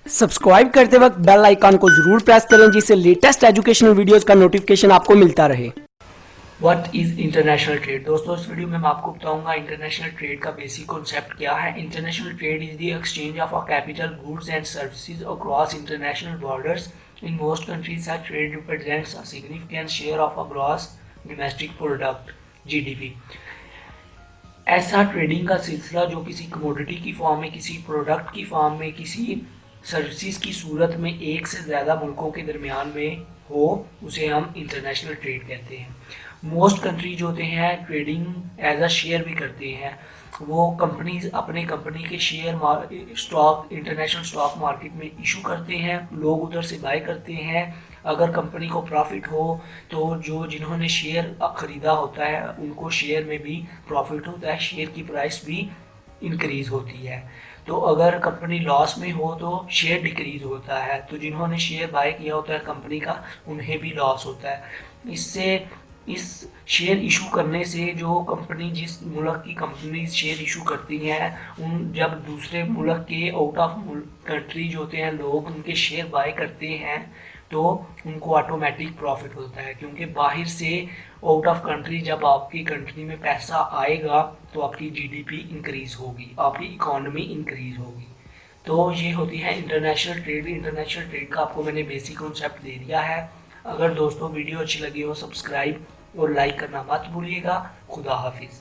Subscribe करते वक्त bell icon को जरूर प्रेस करें जिससे लेटेस्ट एजुकेशनल वीडियोस का नोटिफिकेशन आपको मिलता रहे। What is international trade. दोस्तों इस वीडियो में मैं आपको बताऊंगा इंटरनेशनल ट्रेड का बेसिक कॉन्सेप्ट क्या है। International trade is the exchange of a capital, goods and services across international borders. In most countries such trade represents a significant share of a gross domestic product GDP. ऐसा trading का सिलसिला जो किसी commodity की form में, किसी product की form में, किसी सर्विसेज की सूरत में एक से ज़्यादा मुल्कों के दरमियान में हो, उसे हम इंटरनेशनल ट्रेड कहते हैं। मोस्ट कंट्रीज होते हैं ट्रेडिंग एज अ शेयर भी करते हैं। वो कंपनीज अपने कंपनी के share stock international stock market में इशू करते हैं, लोग उधर से बाय करते हैं। अगर कंपनी को प्रॉफिट हो तो जो जिन्होंने शेयर ख़रीदा होता है उनको शेयर में भी प्रॉफिट होता है, शेयर की प्राइस भी इंक्रीज़ होती है। तो अगर कंपनी लॉस में हो तो शेयर डिक्रीज होता है, तो जिन्होंने शेयर बाय किया होता है कंपनी का उन्हें भी लॉस होता है। इससे इस शेयर इशू करने से जो कंपनी, जिस मुल्क की कंपनी शेयर इशू करती हैं, उन जब दूसरे मुल्क के आउट ऑफ कंट्री जो होते हैं लोग उनके शेयर बाय करते हैं तो उनको ऑटोमेटिक प्रॉफिट होता है, क्योंकि बाहर से आउट ऑफ कंट्री जब आपकी कंट्री में पैसा आएगा तो आपकी जीडीपी इंक्रीज होगी, आपकी इकोनॉमी इंक्रीज होगी। तो ये होती है इंटरनेशनल ट्रेड। इंटरनेशनल ट्रेड का आपको मैंने बेसिक कॉन्सेप्ट दे दिया है। अगर दोस्तों वीडियो अच्छी लगी हो सब्सक्राइब और लाइक करना मत भूलिएगा। खुदा हाफिज़।